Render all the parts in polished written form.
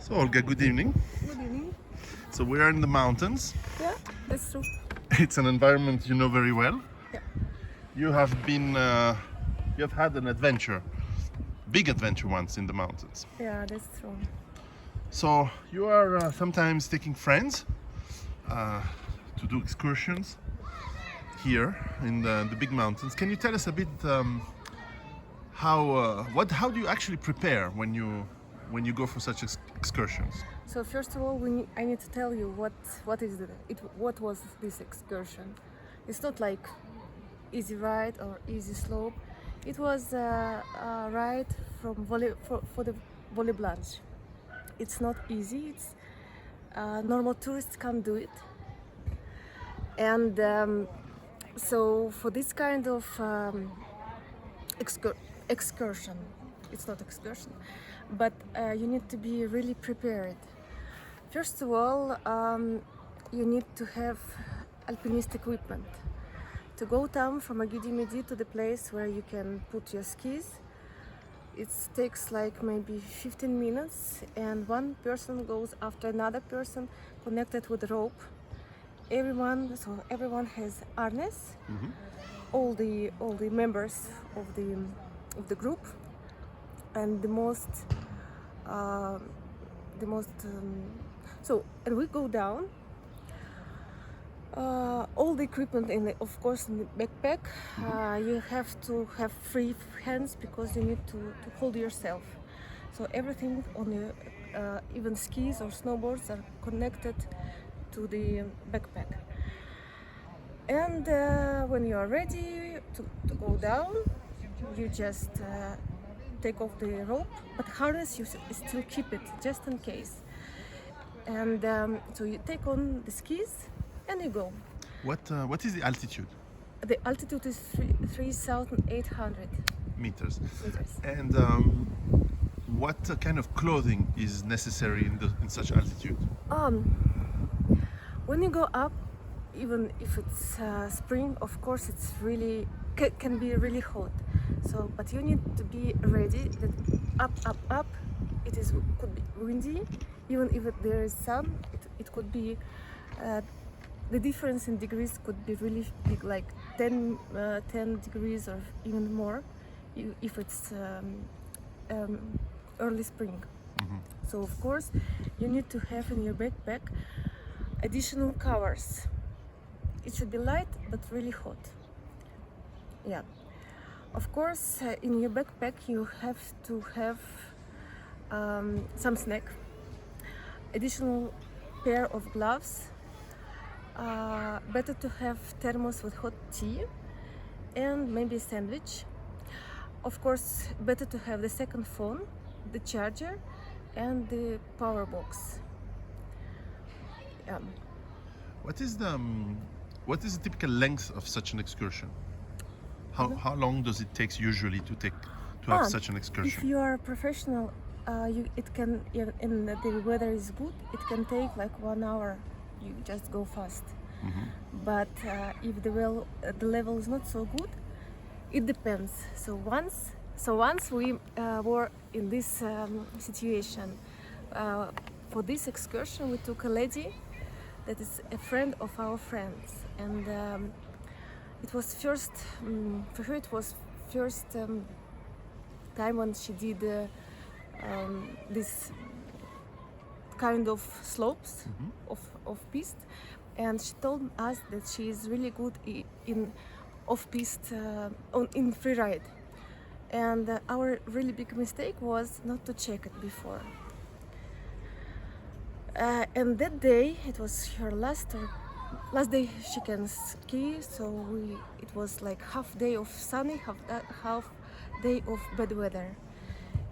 So Olga, good evening. Good evening. So we are in the mountains. Yeah, that's true. It's an environment you know very well. Yeah. You have been, you have had an adventure, big adventure once in the mountains. Yeah, that's true. So you are sometimes taking friends to do excursions here in the big mountains. Can you tell us a bit how do you actually prepare when you go for such excursions? So first of all, I need to tell you what was this excursion. It's not like easy ride or easy slope. It was a ride from for the Volley Blanche. It's not easy. It's normal tourists can't do it. And so for this kind of excursion, it's not excursion, but you need to be really prepared. First of all, you need to have alpinist equipment. To go down from Agidi to the place where you can put your skis, it takes like maybe 15 minutes, and one person goes after another person connected with a rope. Everyone has harness. Mm-hmm. All the members of the group, and and we go down. All the equipment of course in the backpack. You have to have free hands because you need to hold yourself. So everything on the even skis or snowboards are connected to the backpack. And when you are ready to go down, you just take off the rope, but harness you still keep it just in case. And so you take on the skis and you go. What is the altitude? The altitude is 3,800 Meters. meters. And what kind of clothing is necessary in such altitude? When you go up, even if it's spring, of course it's really can be really hot. So, but you need to be ready that up. Could be windy. Even if there is sun, it could be. The difference in degrees could be really big, like 10 degrees or even more, if it's early spring. Mm-hmm. So of course, you need to have in your backpack additional covers. It should be light but really hot. Yeah. Of course, in your backpack you have to have some snack, additional pair of gloves. Better to have thermos with hot tea and maybe a sandwich. Of course, better to have the second phone, the charger, and the power box. Yeah. What is the typical length of such an excursion? How long does it take usually to have such an If excursion? you are a professional, it can, and the weather is good, it can take like 1 hour. You just go fast. Mm-hmm. But if the level is not so good, it depends. So once we were in this situation, for this excursion we took a lady that is a friend of our friends, and it was for her it was first time when she did this kind of slopes. Mm-hmm. of piste, and she told us that she is really good in off-piste in free ride, and our really big mistake was not to check it before. And that day it was her last day she can ski, so it was like half day of sunny, half day of bad weather,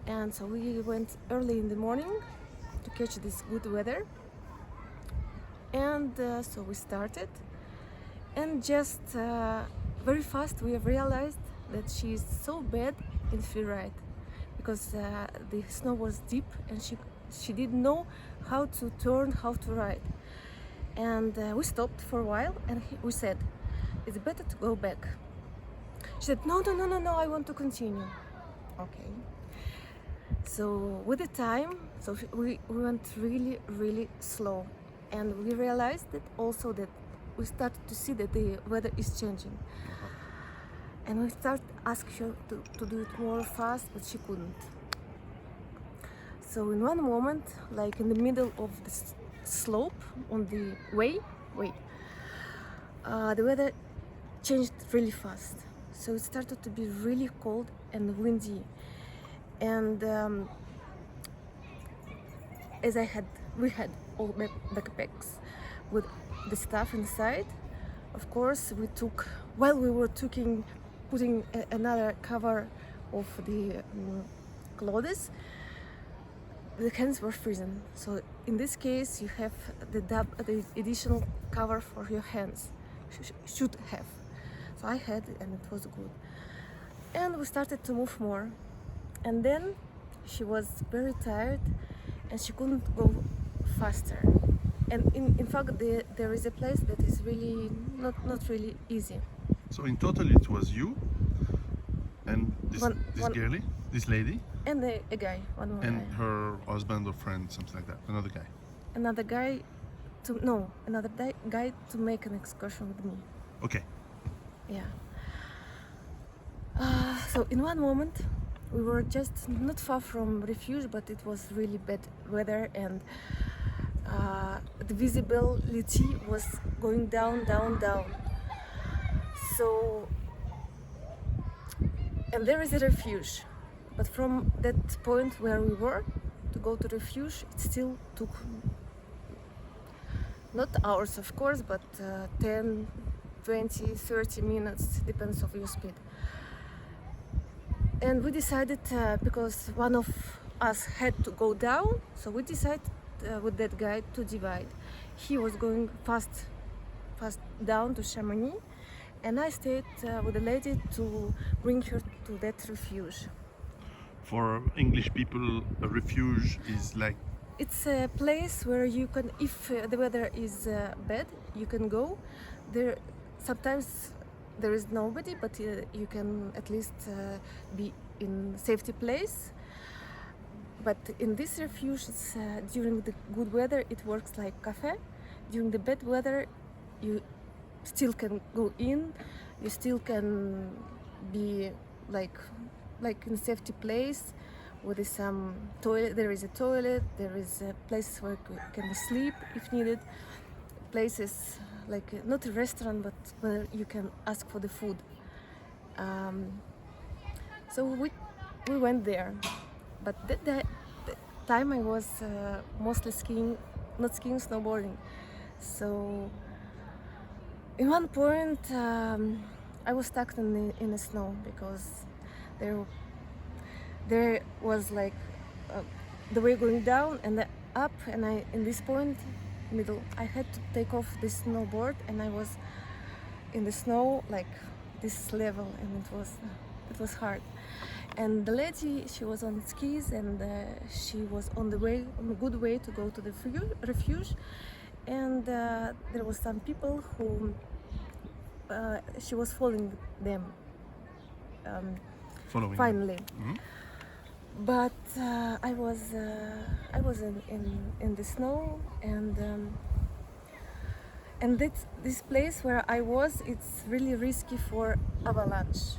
and so we went early in the morning to catch this good weather. And so we started, and just very fast we have realized that she is so bad in free ride because the snow was deep and she didn't know how to turn, how to ride. And we stopped for a while, and we said, it's better to go back. She said, no, I want to continue. Okay. So with the time, we went really slow, and we realized that also that we started to see that the weather is changing, and we started asking her to do it more fast, but she couldn't. So in one moment, like in the middle of the slope on the way, the weather changed really fast. So it started to be really cold and windy. And as we had all backpacks with the stuff inside. Of course, while we were putting another cover of the clothes, the hands were frozen. So in this case, you have the additional cover for your hands. Should have. So I had it, and it was good. And we started to move more. And then she was very tired, and she couldn't go faster. And in fact, there is a place that is really not really easy. So in total, it was you and this lady, and a guy, one more and guy. her husband or friend, something like that, another guy. Another guy guy to make an excursion with me. Okay. Yeah. So in one moment, we were just not far from refuge, but it was really bad weather, and the visibility was going down. So, and there is a refuge, but from that point where we were to go to refuge, it still took not hours, of course, but 10, 20, 30 minutes, depends of your speed. And we decided, because one of us had to go down, so we decided with that guy to divide. He was going fast down to Chamonix, and I stayed with the lady to bring her to that refuge. For English people, a refuge is like... It's a place where you can, if the weather is bad, you can go. There sometimes there is nobody, but you can at least be in safety place. But in this refuge, during the good weather, it works like cafe. During the bad weather, you still can go in. You still can be like in safety place. With some toilet, there is a toilet. There is a place where you can sleep if needed. Places like not a restaurant, but where you can ask for the food. So we went there, but that time I was mostly skiing, not skiing, snowboarding. So in one point I was stuck in the snow because there was like the way going down and up, and in this point middle I had to take off the snowboard, and I was in the snow like this level, and it was hard. And the lady, she was on skis, and she was on a good way to go to the refuge, and there was some people who she was following them finally. Mm-hmm. But I was in the snow, and this place where I was, it's really risky for avalanche.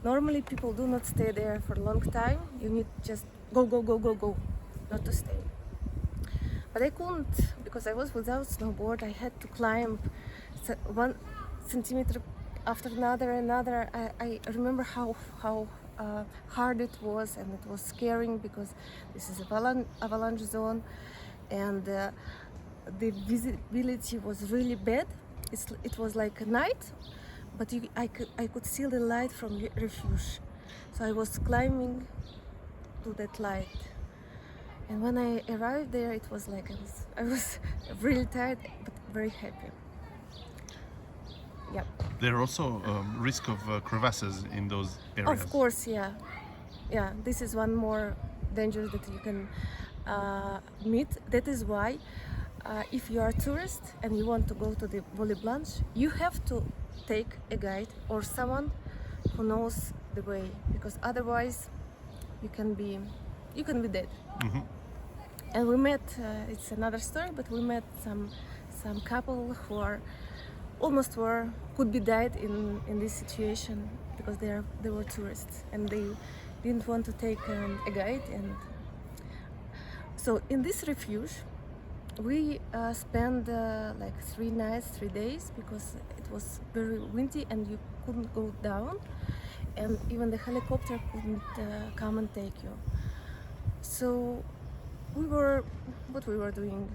Normally people do not stay there for a long time. You need just go, not to stay. But I couldn't, because I was without snowboard. I had to climb 1 centimeter after another. I remember how hard it was, and it was scaring because this is avalanche zone, and the visibility was really bad. It was like a night, but I could see the light from the refuge. So I was climbing to that light, and when I arrived there, it was like I was really tired but very happy. Yeah. There are also risk of crevasses in those areas. Of course, yeah. This is one more danger that you can meet. That is why, if you are a tourist and you want to go to the Vallée Blanche, you have to take a guide or someone who knows the way, because otherwise you you can be dead. Mhm. And we met. It's another story, but we met some couple who are almost could be died in this situation because they were tourists and they didn't want to take a guide. And so in this refuge we spent like 3 nights, 3 days, because it was very windy and you couldn't go down, and even the helicopter couldn't come and take you. So what we were doing?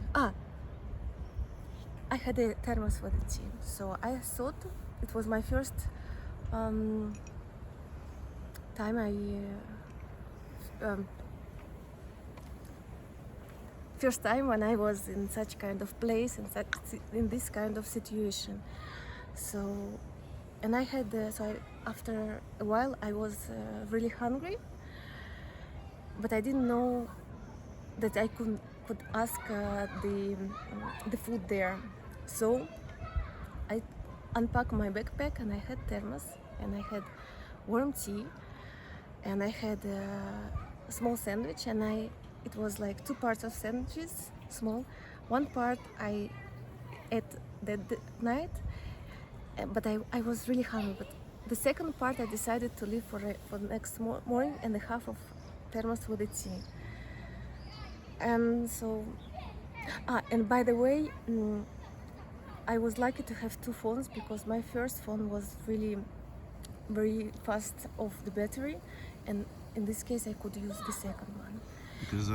I had a thermos for the tea, so I thought it was my first time first time when I was in such kind of place, in this kind of situation. So, and I had after a while I was really hungry, but I didn't know that I could ask the food there. So I unpacked my backpack and I had thermos and I had warm tea and I had a small sandwich, and it was like 2 parts of sandwiches, small. One part I ate that night, but I was really hungry. But the second part I decided to leave for the next morning, and a half of thermos with the tea. And so, and by the way, I was lucky to have 2 phones, because my first phone was really very fast off the battery, and in this case I could use the second one. Because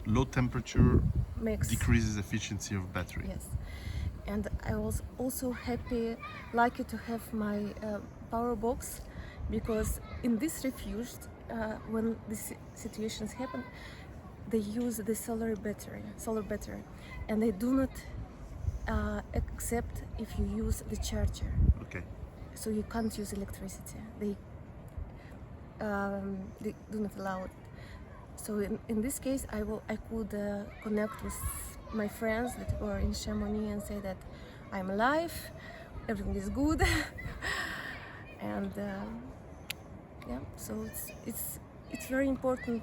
low temperature Makes decreases efficiency of battery. Yes, and I was also lucky to have my power box, because in this refuge, when these situations happen, they use the solar battery, and they do not accept if you use the charger. Okay. So you can't use electricity. They do not allow it. So in this case, I could connect with my friends that were in Chamonix and say that I'm alive, everything is good, and yeah. So it's very important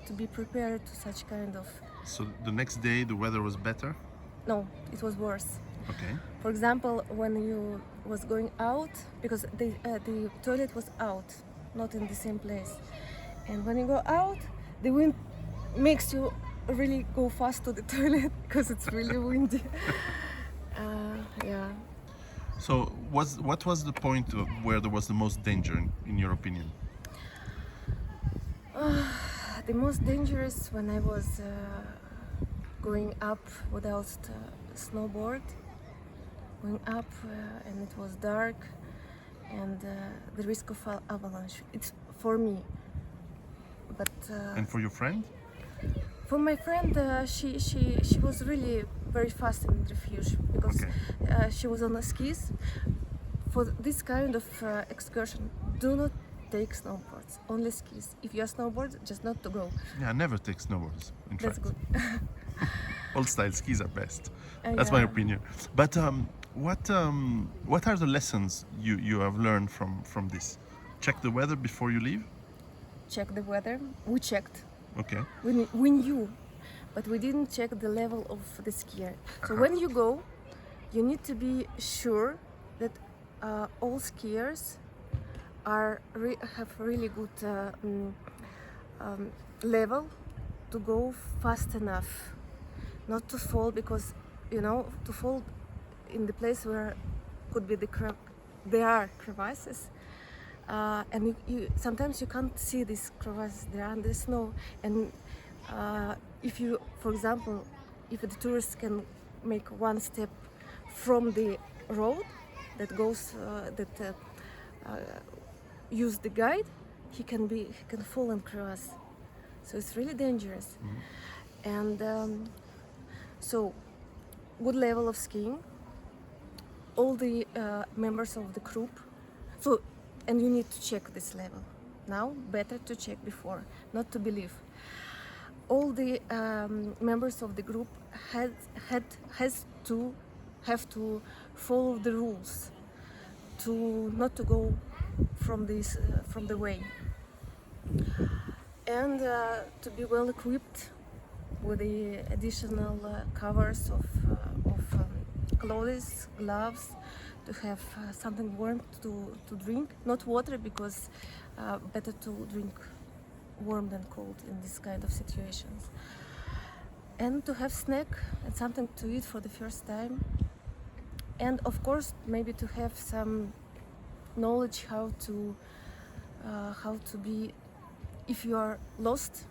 to be prepared to such kind of. So the next day the weather was better? No, it was worse. Okay. For example, when you was going out, because the toilet was out, not in the same place, and when you go out, the wind makes you really go fast to the toilet because it's really windy. Yeah. So what was the point of where there was the most danger in your opinion? The most dangerous when I was going up without snowboard, going up and it was dark, and the risk of avalanche. It's for me, but And for your friend? for my friend, she was really very fast in the refuge, because she was on the skis. For this kind of excursion, do not take snowboards, only skis. If you are snowboard, just not to go. Yeah, I never take snowboards. In That's fact, good. old style skis are best. That's my Yeah. opinion. But what are the lessons you have learned from this? Check the weather before you leave. Check the weather. We checked. Okay. We knew, but we didn't check the level of the skier. So when you go, you need to be sure that all skiers have really good level to go fast enough, not to fall, because to fall in the place where could be there are crevasses. And sometimes you can't see these crevasses, they are under snow, and if you, for example, if the tourist can make one step from the road that goes use the guide, he can fall in crevasse, so it's really dangerous. And so good level of skiing, all the members of the group. So, and you need to check this level. Now, better to check before, not to believe. All the members of the group have to follow the rules, not to go from the way. and to be well equipped with the additional covers of clothes, gloves, to have something warm to drink, not water, because better to drink warm than cold in this kind of situations, and to have snack and something to eat for the first time, and of course maybe to have some knowledge how to be, if you are lost,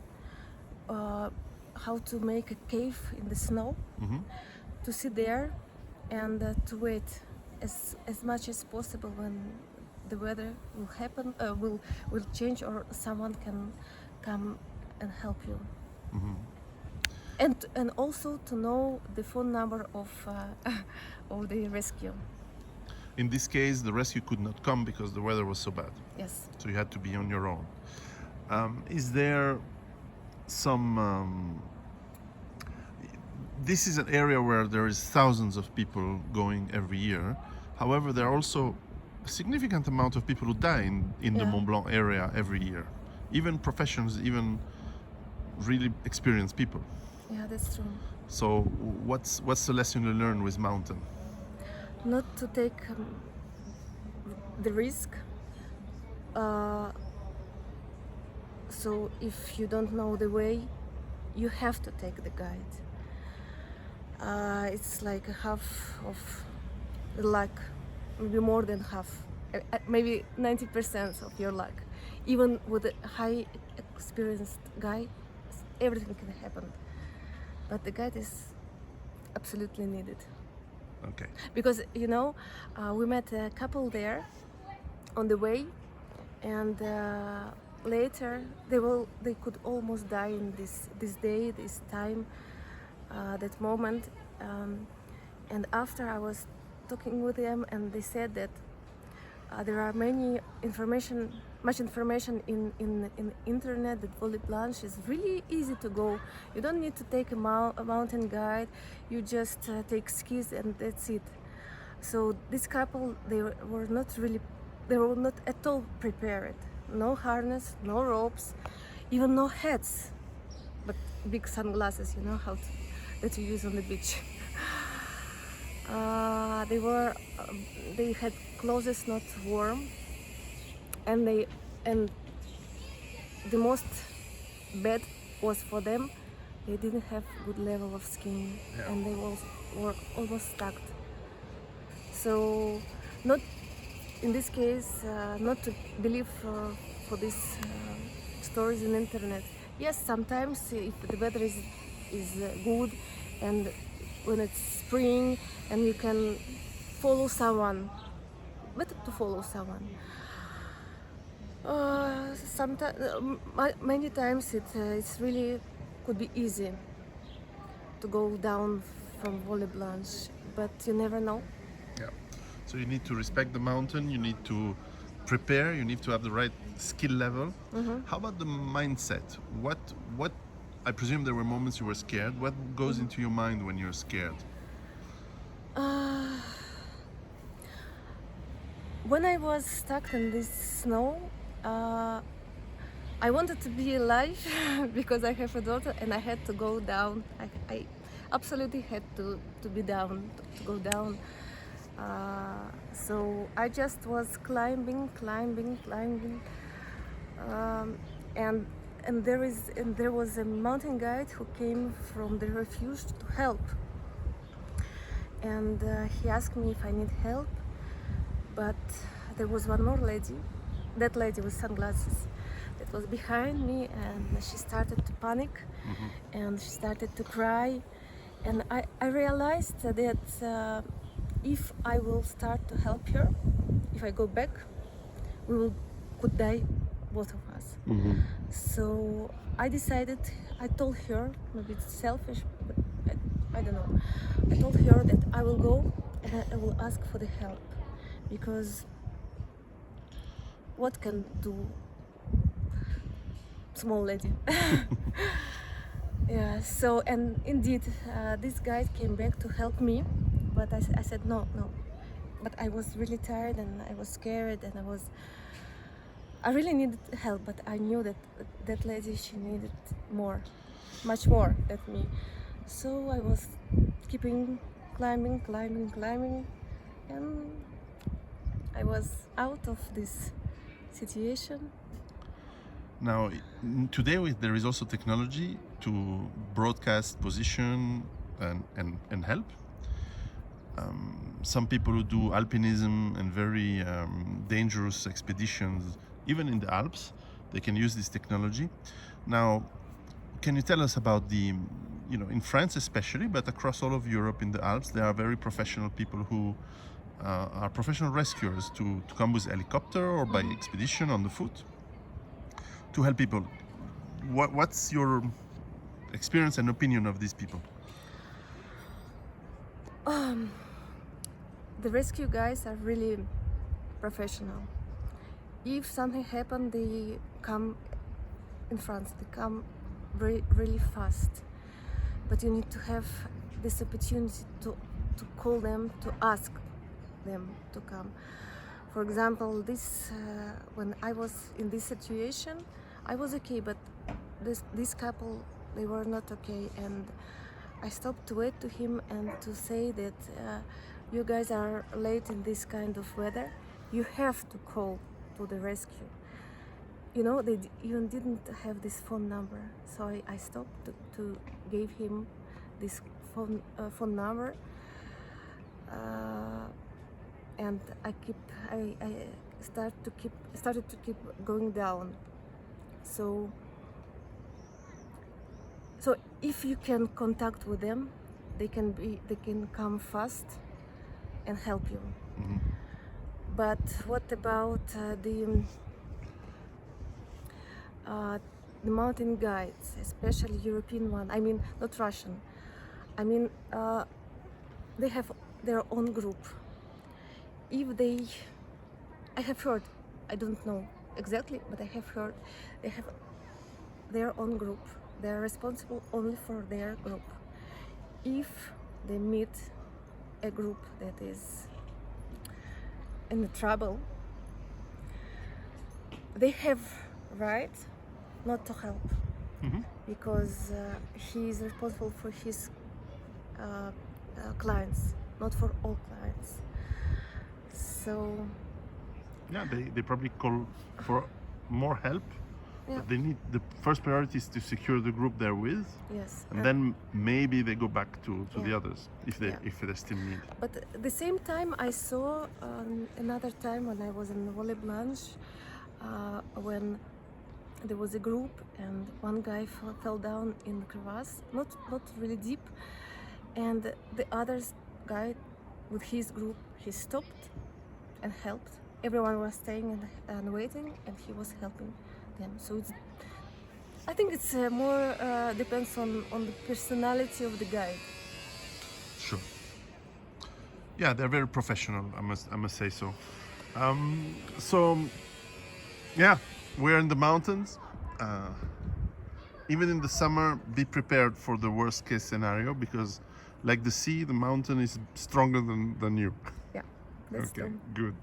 how to make a cave in the snow, to sit there and to wait as much as possible when the weather will happen, will change, or someone can come and help you. And also to know the phone number of of the rescue. In this case, the rescue could not come because the weather was so bad. Yes. So you had to be on your own. Is there some... this is an area where there is thousands of people going every year. However, there are also a significant amount of people who die in the Yeah. Mont Blanc area every year. Even professions, even really experienced people. Yeah, that's true. So what's the lesson you learn with mountain? Not to take the risk. So if you don't know the way, you have to take the guide. It's like a half of the luck, maybe more than half, maybe 90% of your luck. Even with a high experienced guy, everything can happen. But the guide is absolutely needed. Okay. Because we met a couple there on the way, and later they could almost die in this day, this time, that moment, and after I was talking with them, and they said that there are much information in internet, that Volley Blanche is really easy to go. You don't need to take a mountain guide, you just take skis and that's it. So this couple, they were not at all prepared. No harness, no ropes, even no hats, but big sunglasses, that you use on the beach. They had clothes not warm, and the most bad was for them. They didn't have good level of skin, Yeah. and they were almost stuck. So, not in this case, not to believe for these stories in internet. Yes, sometimes if the weather is good, and when it's spring, and you can follow someone, better to follow someone. Sometimes, many times it's really could be easy to go down from Volley Blanche, but you never know. Yeah. So you need to respect the mountain, you need to prepare, you need to have the right skill level. How about the mindset? What I presume there were moments you were scared. What goes into your mind when you're scared? When I was stuck in this snow, I wanted to be alive because I have a daughter and I had to go down. I absolutely had to be down, to go down. So I just was climbing, and there was a mountain guide who came from the refuge to help, and he asked me if I need help. But there was one more lady, that lady with sunglasses, that was behind me, and she started to panic, and she started to cry, and I realized that if I will start to help her, if I go back, could die, both of us. So I decided, I told her, maybe it's selfish, but I don't know. I told her that I will go and I will ask for the help, because what can do small lady? Yeah. So, and indeed, this guy came back to help me, but I said no. But I was really tired and I was scared, and I really needed help, but I knew that that lady, she needed more, much more than me. So I was keeping climbing, and I was out of this situation. Now, today there is also technology to broadcast position and help. Some people who do alpinism and very dangerous expeditions, even in the Alps, they can use this technology. Now, can you tell us about in France especially, but across all of Europe in the Alps, there are very professional people who are professional rescuers to come with helicopter or by expedition on the foot to help people. What's your experience and opinion of these people? The rescue guys are really professional. If something happened, they come in France. They come really fast. But you need to have this opportunity to call them, to ask them to come. For example, when I was in this situation, I was okay, but this couple, they were not okay, and I stopped to wait to him and to say that you guys are late in this kind of weather. You have to call to the rescue. You know, they even didn't have this phone number, so I stopped to give him this phone number, and I started to keep going down. So if you can contact with them, they can come fast and help you. Mhm. But what about the mountain guides, especially European one? I mean, not Russian. I mean, they have their own group. I have heard, I don't know exactly, but I have heard they have their own group. They are responsible only for their group. If they meet a group that is in trouble, they have right not to help, because he is responsible for his clients, not for all clients. So Yeah, they probably call for more help. yeah, But they need the first priority is to secure the group they're with, yes. and then maybe they go back to the Yeah. others if they still need. But at the same time, I saw another time when I was in Volley Blanche, when there was a group and one guy fell down in the crevasse, not really deep, and the other guy with his group, he stopped and helped. Everyone was staying and waiting, and he was helping them. So I think it's more depends on the personality of the guide. Sure. Yeah, they're very professional. I must say so. So yeah, we're in the mountains. Even in the summer, be prepared for the worst case scenario, because, like the sea, the mountain is stronger than you. Yeah, that's Okay, true. good.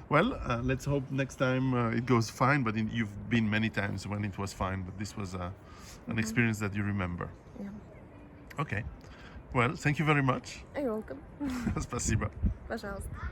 Well, let's hope next time it goes fine. But you've been many times when it was fine, but this was an experience that you remember. Yeah. Okay. Well, thank you very much. You're welcome. Спасибо. Пожалуйста.